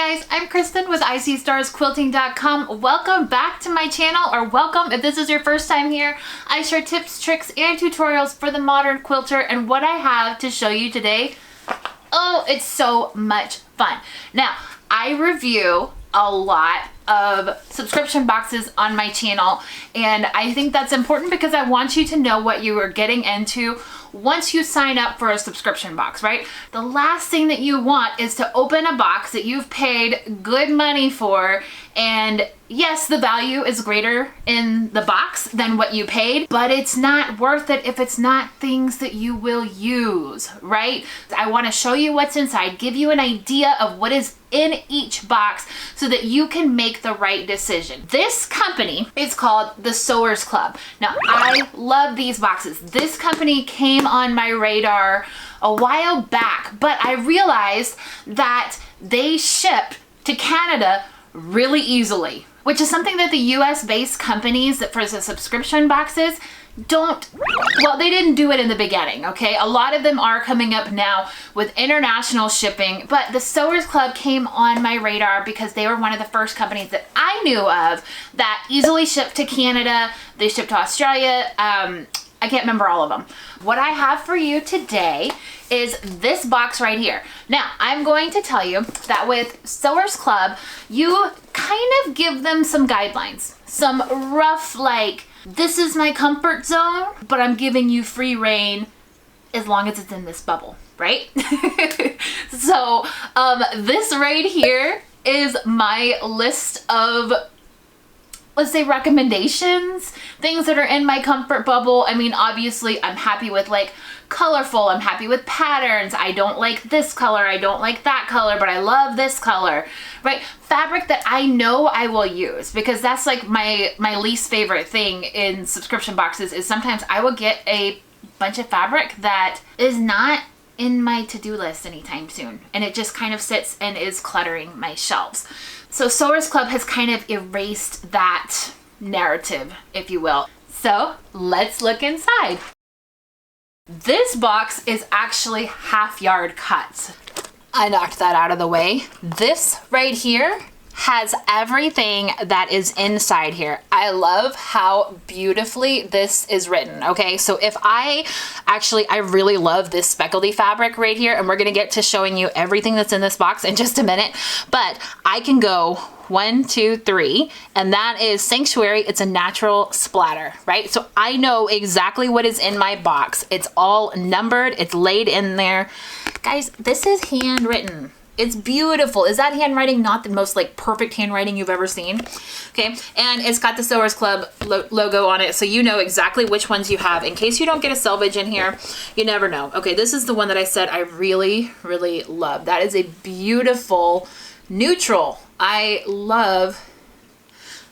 guys, I'm Kristen with ISeeStarsQuilting.com. Welcome back to my channel, or welcome if this is your first time here. I share tips, tricks, and tutorials for the modern quilter, and what I have to show you today, oh, it's so much fun. Now, I review a lot of subscription boxes on my channel, and I think that's important because I want you to know what you are getting into once you sign up for a subscription box, right? The last thing that you want is to open a box that you've paid good money for, and yes, the value is greater in the box than what you paid, but it's not worth it if it's not things that you will use, right? I want to show you what's inside, give you an idea of what is in each box so that you can make the right decision. This company is called the Sewers Club. Now, I love these boxes. This company came on my radar a while back, but I realized that they ship to Canada really easily, which is something that the US based companies that for the subscription boxes don't, well, they didn't do it in the beginning, okay? A lot of them are coming up now with international shipping, but the Sewers Club came on my radar because they were one of the first companies that I knew of that easily shipped to Canada. They shipped to Australia. I can't remember all of them. What I have for you today is this box right here. Now, I'm going to tell you that with Sewers Club, you kind of give them some guidelines, some rough, like, this is my comfort zone, but I'm giving you free reign as long as it's in this bubble, right? So this right here is my list of, let's say, recommendations, things that are in my comfort bubble. I mean, obviously I'm happy with like colorful, I'm happy with patterns. I don't like this color, I don't like that color, but I love this color, right? Fabric that I know I will use, because that's like my least favorite thing in subscription boxes is sometimes I will get a bunch of fabric that is not in my to-do list anytime soon, and it just kind of sits and is cluttering my shelves. So Sewers Club has kind of erased that narrative, if you will. So let's look inside. This box is actually half-yard cuts. I knocked that out of the way. This right here has everything that is inside here. I love how beautifully this is written, okay? So if I really love this speckledy fabric right here, and we're gonna get to showing you everything that's in this box in just a minute, but I can go 1, 2, 3, and that is Sanctuary. It's a natural splatter, right? So I know exactly what is in my box. It's all numbered, it's laid in there. Guys, this is handwritten. It's beautiful. Is that handwriting not the most like perfect handwriting you've ever seen? Okay, and it's got the Sewers Club logo on it, so you know exactly which ones you have in case you don't get a selvage in here. You never know. Okay, this is the one that I said I really, really love. That is a beautiful neutral. I love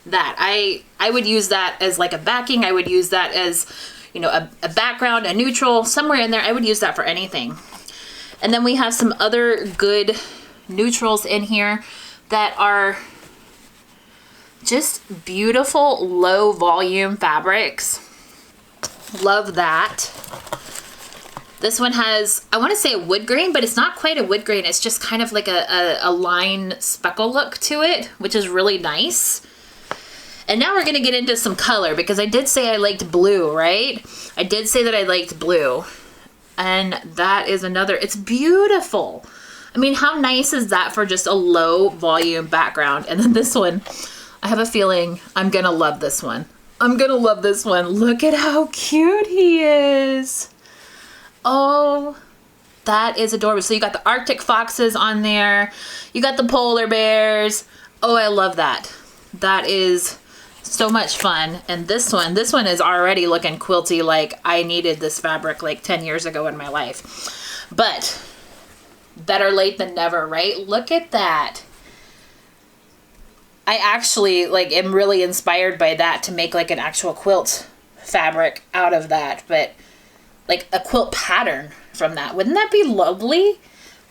that. I would use that as like a backing. I would use that as, you know, a background, a neutral, somewhere in there. I would use that for anything. And then we have some other good neutrals in here that are just beautiful low volume fabrics. Love that. This one has, I want to say a wood grain, but it's not quite a wood grain. It's just kind of like a line speckle look to it, which is really nice. And now we're going to get into some color, because I did say I liked blue, right? I did say that I liked blue. And that is another, it's beautiful. I mean, how nice is that for just a low volume background? And then this one, I have a feeling I'm gonna love this one. I'm gonna love this one. Look at how cute he is. Oh, that is adorable. So you got the Arctic foxes on there. You got the polar bears. Oh, I love that. That is so much fun. And this one is already looking quilty, like I needed this fabric like 10 years ago in my life. But better late than never, right? Look at that. I actually like am really inspired by that to make like an actual quilt fabric out of that, but like a quilt pattern from that. Wouldn't that be lovely?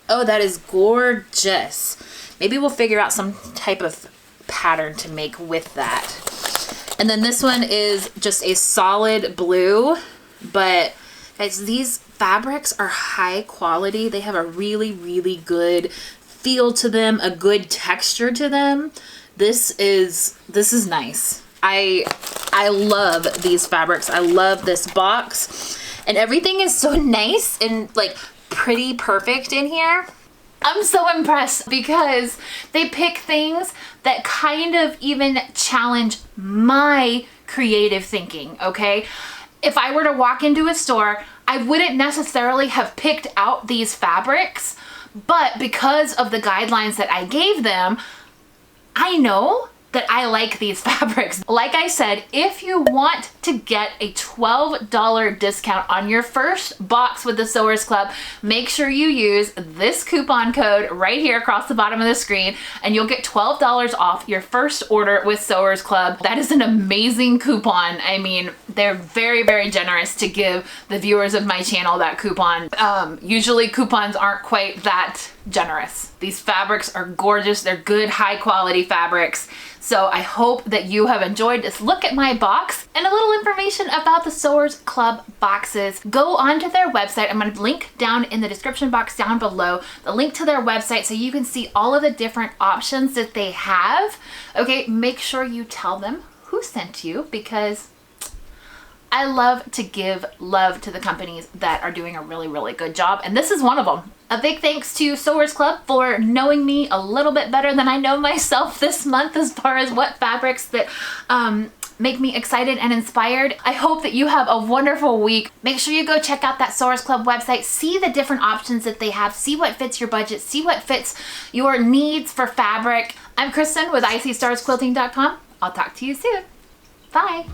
Oh, that is gorgeous. Maybe we'll figure out some type of pattern to make with that. And then this one is just a solid blue, but guys, these fabrics are high quality. They have a really, really good feel to them, a good texture to them. This is nice. I love these fabrics. I love this box, and everything is so nice and like pretty perfect in here. I'm so impressed because they pick things that kind of even challenge my creative thinking, okay? If I were to walk into a store, I wouldn't necessarily have picked out these fabrics, but because of the guidelines that I gave them, I know that I like these fabrics. Like I said, if you want to get a $12 discount on your first box with the Sewers Club, make sure you use this coupon code right here across the bottom of the screen, and you'll get $12 off your first order with Sewers Club. That is an amazing coupon. I mean, they're very, very generous to give the viewers of my channel that coupon. Usually coupons aren't quite that generous. These fabrics are gorgeous. They're good, high quality fabrics. So I hope that you have enjoyed this look at my box and a little information about the Sewers Club boxes. Go onto their website. I'm going to link down in the description box down below the link to their website so you can see all of the different options that they have. Okay, make sure you tell them who sent you, because I love to give love to the companies that are doing a really, really good job, and this is one of them. A big thanks to Sewers Club for knowing me a little bit better than I know myself this month as far as what fabrics that make me excited and inspired. I hope that you have a wonderful week. Make sure you go check out that Sewers Club website, see the different options that they have, see what fits your budget, see what fits your needs for fabric. I'm Kristen with ISeeStarsQuilting.com. I'll talk to you soon. Bye.